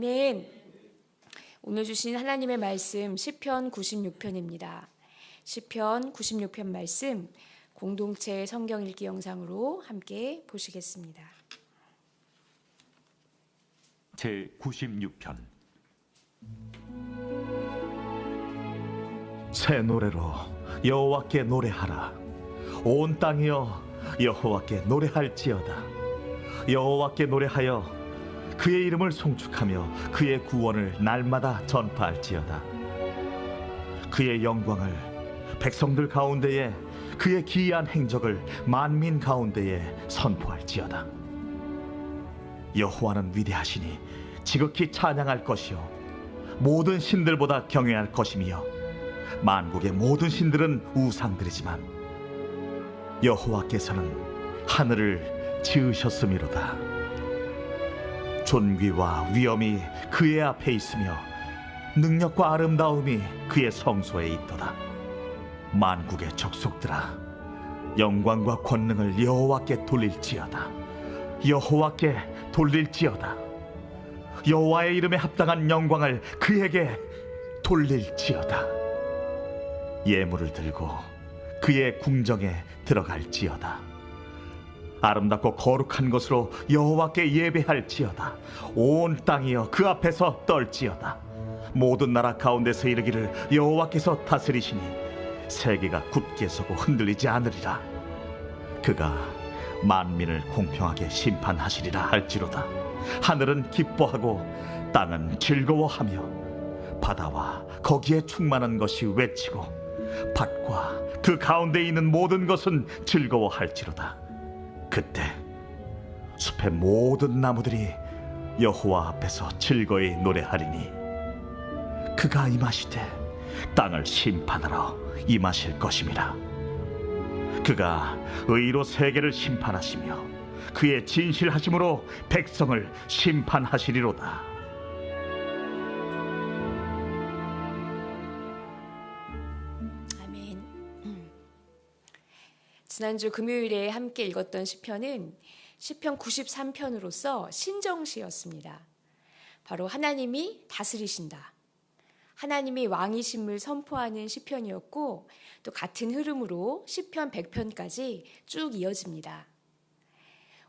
아멘. 오늘 주신 하나님의 말씀 시편 96편입니다. 시편 96편 말씀 공동체 성경 읽기 영상으로 함께 보시겠습니다. 제 96편. 새 노래로 여호와께 노래하라. 온 땅이여 여호와께 노래할지어다. 여호와께 노래하여 그의 이름을 송축하며 그의 구원을 날마다 전파할지어다. 그의 영광을 백성들 가운데에, 그의 기이한 행적을 만민 가운데에 선포할지어다. 여호와는 위대하시니 지극히 찬양할 것이요 모든 신들보다 경외할 것이며 만국의 모든 신들은 우상들이지만 여호와께서는 하늘을 지으셨음이로다. 존귀와 위엄이 그의 앞에 있으며 능력과 아름다움이 그의 성소에 있도다. 만국의 족속들아, 영광과 권능을 여호와께 돌릴지어다. 여호와께 돌릴지어다. 여호와의 이름에 합당한 영광을 그에게 돌릴지어다. 예물을 들고 그의 궁정에 들어갈지어다. 아름답고 거룩한 것으로 여호와께 예배할지어다. 온 땅이여 그 앞에서 떨지어다. 모든 나라 가운데서 이르기를 여호와께서 다스리시니 세계가 굳게 서고 흔들리지 않으리라. 그가 만민을 공평하게 심판하시리라 할지로다. 하늘은 기뻐하고 땅은 즐거워하며 바다와 거기에 충만한 것이 외치고 밭과 그 가운데 있는 모든 것은 즐거워할지로다. 그때 숲의 모든 나무들이 여호와 앞에서 즐거이 노래하리니 그가 임하시되 땅을 심판하러 임하실 것임이라. 그가 의로 세계를 심판하시며 그의 진실하심으로 백성을 심판하시리로다. 아멘. 지난주 금요일에 함께 읽었던 시편은 시편 93편으로서 신정시였습니다. 바로 하나님이 다스리신다, 하나님이 왕이심을 선포하는 시편이었고, 또 같은 흐름으로 시편 100편까지 쭉 이어집니다.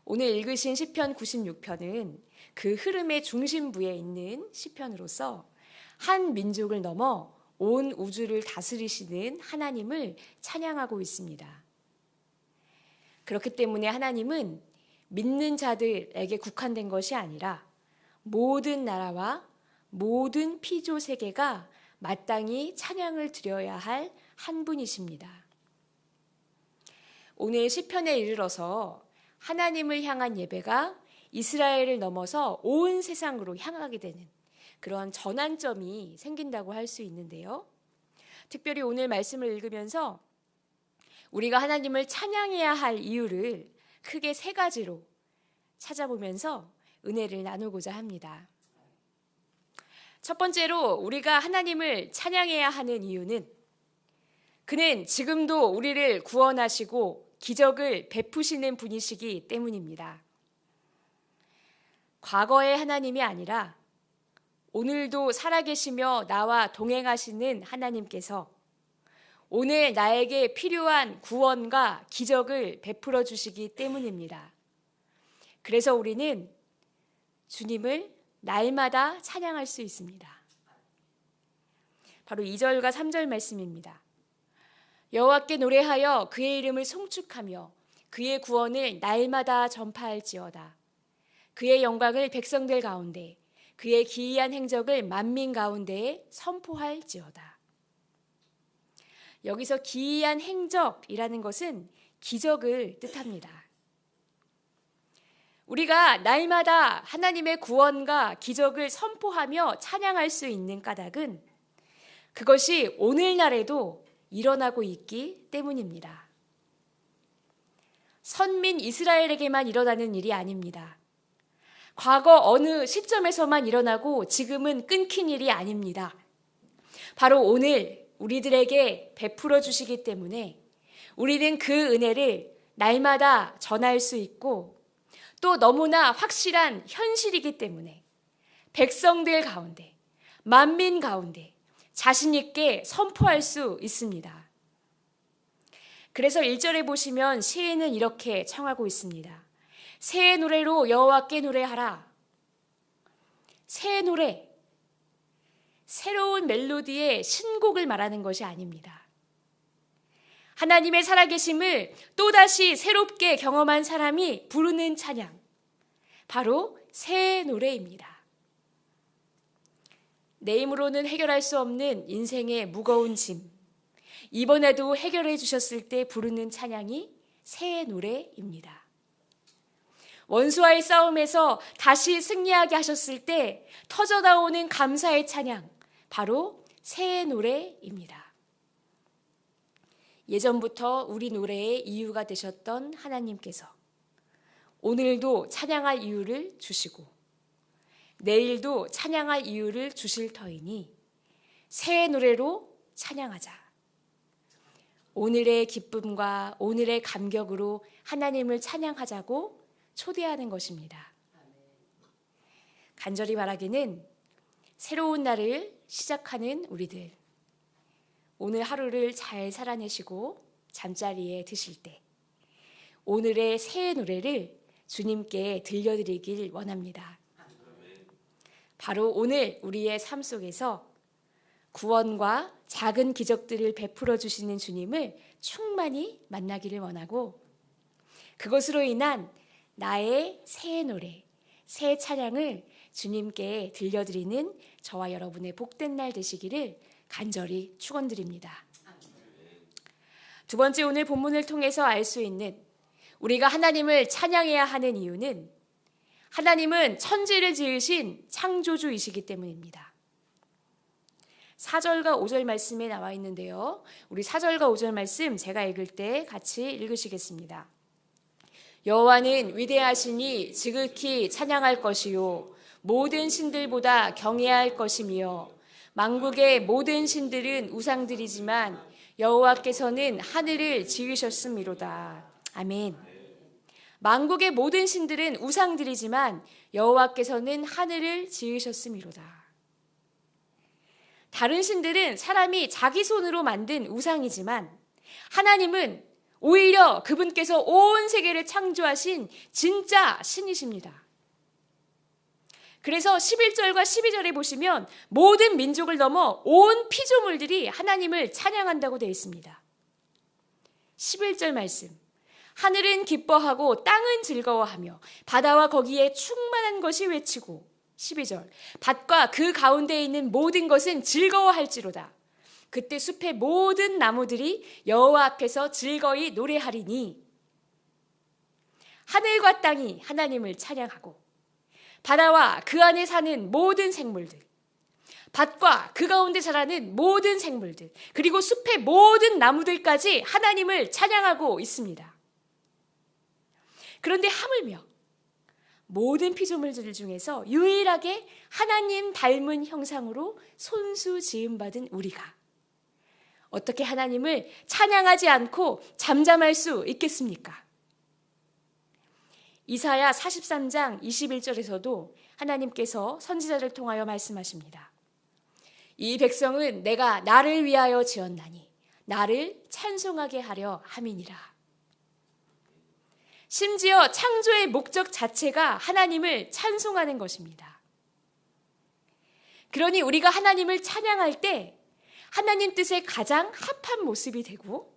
오늘 읽으신 시편 96편은 그 흐름의 중심부에 있는 시편으로서 한 민족을 넘어 온 우주를 다스리시는 하나님을 찬양하고 있습니다. 그렇기 때문에 하나님은 믿는 자들에게 국한된 것이 아니라 모든 나라와 모든 피조 세계가 마땅히 찬양을 드려야 할 한 분이십니다. 오늘 시편에 이르러서 하나님을 향한 예배가 이스라엘을 넘어서 온 세상으로 향하게 되는 그런 전환점이 생긴다고 할 수 있는데요. 특별히 오늘 말씀을 읽으면서 우리가 하나님을 찬양해야 할 이유를 크게 세 가지로 찾아보면서 은혜를 나누고자 합니다. 첫 번째로 우리가 하나님을 찬양해야 하는 이유는 그는 지금도 우리를 구원하시고 기적을 베푸시는 분이시기 때문입니다. 과거의 하나님이 아니라 오늘도 살아계시며 나와 동행하시는 하나님께서 오늘 나에게 필요한 구원과 기적을 베풀어 주시기 때문입니다. 그래서 우리는 주님을 날마다 찬양할 수 있습니다. 바로 2절과 3절 말씀입니다. 여호와께 노래하여 그의 이름을 송축하며 그의 구원을 날마다 전파할지어다. 그의 영광을 백성들 가운데, 그의 기이한 행적을 만민 가운데에 선포할지어다. 여기서 기이한 행적이라는 것은 기적을 뜻합니다. 우리가 날마다 하나님의 구원과 기적을 선포하며 찬양할 수 있는 까닭은 그것이 오늘날에도 일어나고 있기 때문입니다. 선민 이스라엘에게만 일어나는 일이 아닙니다. 과거 어느 시점에서만 일어나고 지금은 끊긴 일이 아닙니다. 바로 오늘 우리들에게 베풀어 주시기 때문에 우리는 그 은혜를 날마다 전할 수 있고 또 너무나 확실한 현실이기 때문에 백성들 가운데, 만민 가운데 자신 있게 선포할 수 있습니다. 그래서 1절에 보시면 시인은 이렇게 청하고 있습니다. 새 노래로 여호와께 노래하라. 새 노래, 새로운 멜로디의 신곡을 말하는 것이 아닙니다. 하나님의 살아계심을 또다시 새롭게 경험한 사람이 부르는 찬양, 바로 새 노래입니다. 내 힘으로는 해결할 수 없는 인생의 무거운 짐, 이번에도 해결해 주셨을 때 부르는 찬양이 새 노래입니다. 원수와의 싸움에서 다시 승리하게 하셨을 때 터져나오는 감사의 찬양, 바로 새 노래입니다. 예전부터 우리 노래의 이유가 되셨던 하나님께서 오늘도 찬양할 이유를 주시고 내일도 찬양할 이유를 주실 터이니 새 노래로 찬양하자. 오늘의 기쁨과 오늘의 감격으로 하나님을 찬양하자고 초대하는 것입니다. 간절히 바라기는 새로운 날을 시작하는 우리들, 오늘 하루를 잘 살아내시고 잠자리에 드실 때 오늘의 새 노래를 주님께 들려드리길 원합니다. 바로 오늘 우리의 삶 속에서 구원과 작은 기적들을 베풀어 주시는 주님을 충만히 만나기를 원하고 그것으로 인한 나의 새 노래, 새 찬양을 주님께 들려드리는 저와 여러분의 복된 날 되시기를 간절히 축원드립니다. 두 번째, 오늘 본문을 통해서 알 수 있는 우리가 하나님을 찬양해야 하는 이유는 하나님은 천지를 지으신 창조주이시기 때문입니다. 4절과 5절 말씀에 나와 있는데요. 우리 4절과 5절 말씀 제가 읽을 때 같이 읽으시겠습니다. 여호와는 위대하시니 지극히 찬양할 것이요 모든 신들보다 경외해야 할 것이며 만국의 모든 신들은 우상들이지만 여호와께서는 하늘을 지으셨음이로다. 아멘. 만국의 모든 신들은 우상들이지만 여호와께서는 하늘을 지으셨음이로다. 다른 신들은 사람이 자기 손으로 만든 우상이지만 하나님은 오히려 그분께서 온 세계를 창조하신 진짜 신이십니다. 그래서 11절과 12절에 보시면 모든 민족을 넘어 온 피조물들이 하나님을 찬양한다고 되어 있습니다. 11절 말씀, 하늘은 기뻐하고 땅은 즐거워하며 바다와 거기에 충만한 것이 외치고 12절, 밭과 그 가운데에 있는 모든 것은 즐거워할지로다. 그때 숲의 모든 나무들이 여호와 앞에서 즐거이 노래하리니 하늘과 땅이 하나님을 찬양하고 바다와 그 안에 사는 모든 생물들, 밭과 그 가운데 자라는 모든 생물들, 그리고 숲의 모든 나무들까지 하나님을 찬양하고 있습니다. 그런데 하물며 모든 피조물들 중에서 유일하게 하나님 닮은 형상으로 손수 지음받은 우리가 어떻게 하나님을 찬양하지 않고 잠잠할 수 있겠습니까? 이사야 43장 21절에서도 하나님께서 선지자를 통하여 말씀하십니다. 이 백성은 내가 나를 위하여 지었나니 나를 찬송하게 하려 함이니라. 심지어 창조의 목적 자체가 하나님을 찬송하는 것입니다. 그러니 우리가 하나님을 찬양할 때 하나님 뜻에 가장 합한 모습이 되고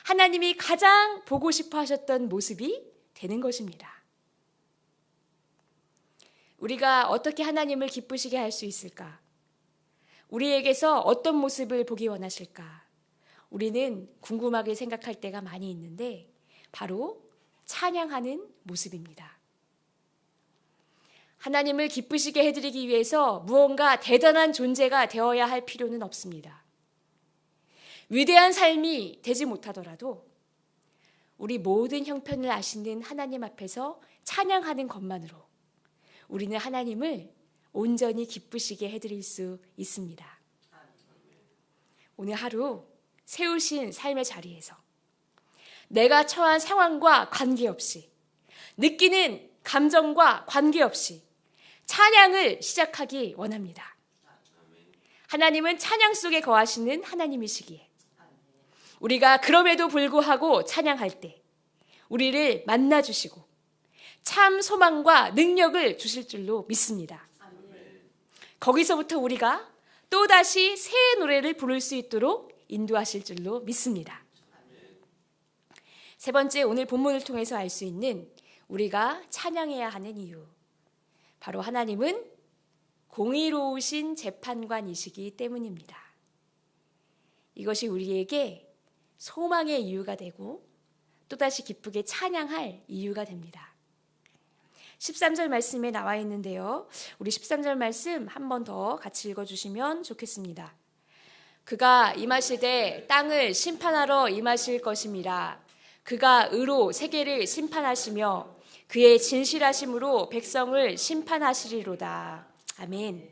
하나님이 가장 보고 싶어 하셨던 모습이 되는 것입니다. 우리가 어떻게 하나님을 기쁘시게 할 수 있을까? 우리에게서 어떤 모습을 보기 원하실까? 우리는 궁금하게 생각할 때가 많이 있는데 바로 찬양하는 모습입니다. 하나님을 기쁘시게 해드리기 위해서 무언가 대단한 존재가 되어야 할 필요는 없습니다. 위대한 삶이 되지 못하더라도 우리 모든 형편을 아시는 하나님 앞에서 찬양하는 것만으로 우리는 하나님을 온전히 기쁘시게 해드릴 수 있습니다. 오늘 하루 세우신 삶의 자리에서 내가 처한 상황과 관계없이 느끼는 감정과 관계없이 찬양을 시작하기 원합니다. 하나님은 찬양 속에 거하시는 하나님이시기에 우리가 그럼에도 불구하고 찬양할 때 우리를 만나주시고 참 소망과 능력을 주실 줄로 믿습니다. 거기서부터 우리가 또다시 새 노래를 부를 수 있도록 인도하실 줄로 믿습니다. 세 번째, 오늘 본문을 통해서 알 수 있는 우리가 찬양해야 하는 이유, 바로 하나님은 공의로우신 재판관이시기 때문입니다. 이것이 우리에게 소망의 이유가 되고 또다시 기쁘게 찬양할 이유가 됩니다. 13절 말씀에 나와 있는데요. 우리 13절 말씀 한 번 더 같이 읽어주시면 좋겠습니다. 그가 임하시되 땅을 심판하러 임하실 것임이라. 그가 의로 세계를 심판하시며 그의 진실하심으로 백성을 심판하시리로다. 아멘.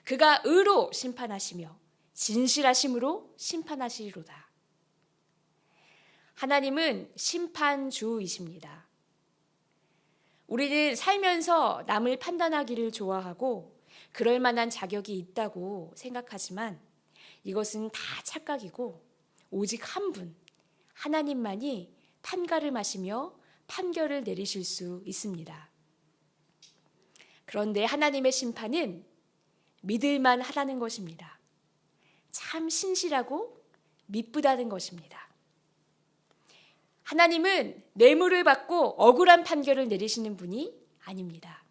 그가 의로 심판하시며 진실하심으로 심판하시리로다. 하나님은 심판주이십니다. 우리는 살면서 남을 판단하기를 좋아하고 그럴 만한 자격이 있다고 생각하지만 이것은 다 착각이고 오직 한 분, 하나님만이 판가름하시며 판결을 내리실 수 있습니다. 그런데 하나님의 심판은 믿을만 하다는 것입니다. 참 신실하고 미쁘다는 것입니다. 하나님은 뇌물을 받고 억울한 판결을 내리시는 분이 아닙니다.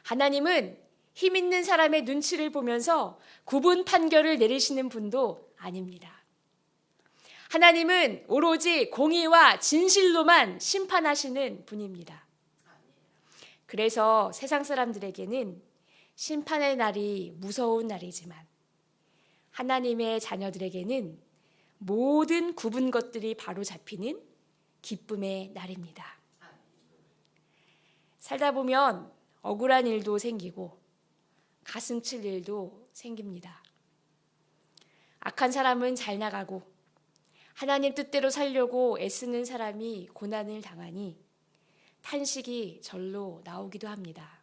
하나님은 힘 있는 사람의 눈치를 보면서 구분 판결을 내리시는 분도 아닙니다. 하나님은 오로지 공의와 진실로만 심판하시는 분입니다. 그래서 세상 사람들에게는 심판의 날이 무서운 날이지만 하나님의 자녀들에게는 모든 굽은 것들이 바로 잡히는 기쁨의 날입니다. 살다 보면 억울한 일도 생기고 가슴 칠 일도 생깁니다. 악한 사람은 잘 나가고 하나님 뜻대로 살려고 애쓰는 사람이 고난을 당하니 탄식이 절로 나오기도 합니다.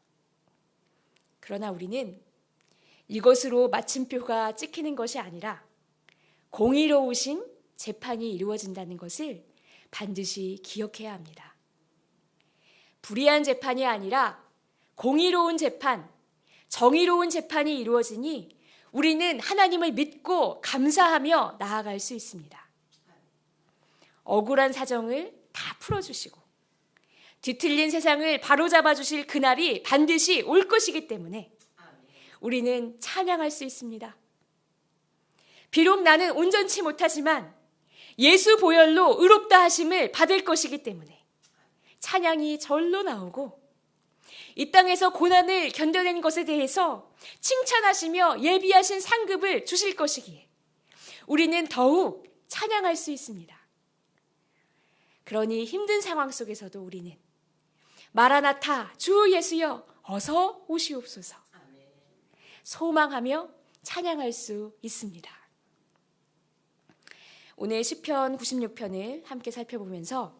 그러나 우리는 이것으로 마침표가 찍히는 것이 아니라 공의로우신 재판이 이루어진다는 것을 반드시 기억해야 합니다. 불의한 재판이 아니라 공의로운 재판, 정의로운 재판이 이루어지니 우리는 하나님을 믿고 감사하며 나아갈 수 있습니다. 억울한 사정을 다 풀어주시고 뒤틀린 세상을 바로잡아 주실 그날이 반드시 올 것이기 때문에 우리는 찬양할 수 있습니다. 비록 나는 온전치 못하지만 예수 보혈로 의롭다 하심을 받을 것이기 때문에 찬양이 절로 나오고 이 땅에서 고난을 견뎌낸 것에 대해서 칭찬하시며 예비하신 상급을 주실 것이기에 우리는 더욱 찬양할 수 있습니다. 그러니 힘든 상황 속에서도 우리는 마라나타 주 예수여 어서 오시옵소서 소망하며 찬양할 수 있습니다. 오늘 시편 96편을 함께 살펴보면서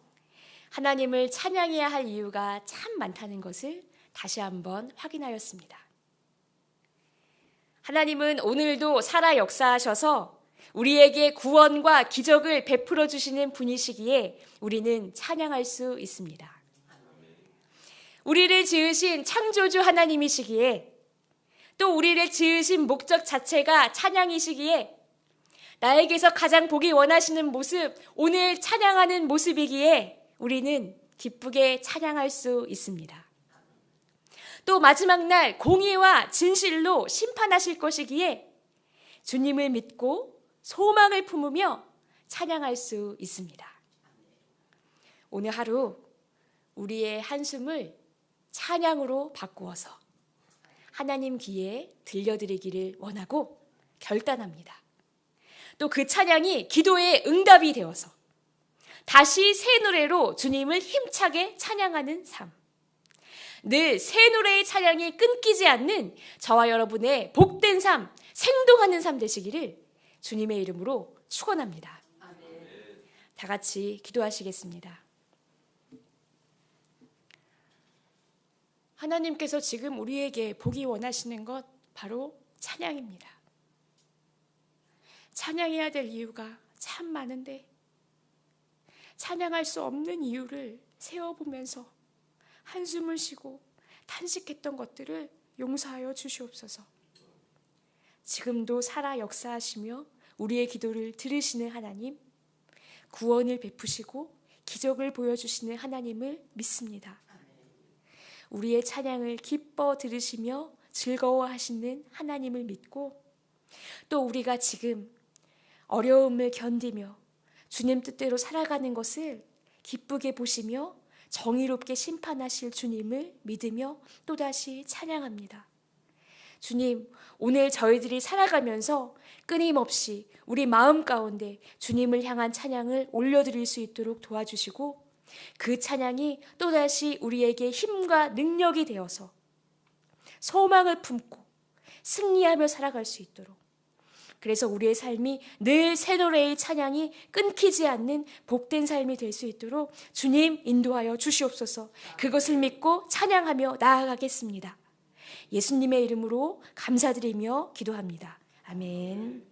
하나님을 찬양해야 할 이유가 참 많다는 것을 다시 한번 확인하였습니다. 하나님은 오늘도 살아 역사하셔서 우리에게 구원과 기적을 베풀어 주시는 분이시기에 우리는 찬양할 수 있습니다. 우리를 지으신 창조주 하나님이시기에 또 우리를 지으신 목적 자체가 찬양이시기에 나에게서 가장 보기 원하시는 모습, 오늘 찬양하는 모습이기에 우리는 기쁘게 찬양할 수 있습니다. 또 마지막 날 공의와 진실로 심판하실 것이기에 주님을 믿고 소망을 품으며 찬양할 수 있습니다. 오늘 하루 우리의 한숨을 찬양으로 바꾸어서 하나님 귀에 들려드리기를 원하고 결단합니다. 또 그 찬양이 기도의 응답이 되어서 다시 새 노래로 주님을 힘차게 찬양하는 삶. 늘 새 노래의 찬양이 끊기지 않는 저와 여러분의 복된 삶, 생동하는 삶 되시기를 주님의 이름으로 축원합니다. 다 같이 기도하시겠습니다. 하나님께서 지금 우리에게 보기 원하시는 것 바로 찬양입니다. 찬양해야 될 이유가 참 많은데 찬양할 수 없는 이유를 세어보면서 한숨을 쉬고 탄식했던 것들을 용서하여 주시옵소서. 지금도 살아 역사하시며 우리의 기도를 들으시는 하나님, 구원을 베푸시고 기적을 보여주시는 하나님을 믿습니다. 우리의 찬양을 기뻐 들으시며 즐거워하시는 하나님을 믿고 또 우리가 지금 어려움을 견디며 주님 뜻대로 살아가는 것을 기쁘게 보시며 정의롭게 심판하실 주님을 믿으며 또다시 찬양합니다. 주님, 오늘 저희들이 살아가면서 끊임없이 우리 마음 가운데 주님을 향한 찬양을 올려드릴 수 있도록 도와주시고 그 찬양이 또다시 우리에게 힘과 능력이 되어서 소망을 품고 승리하며 살아갈 수 있도록, 그래서 우리의 삶이 늘 새 노래의 찬양이 끊기지 않는 복된 삶이 될 수 있도록 주님 인도하여 주시옵소서. 그것을 믿고 찬양하며 나아가겠습니다. 예수님의 이름으로 감사드리며 기도합니다. 아멘.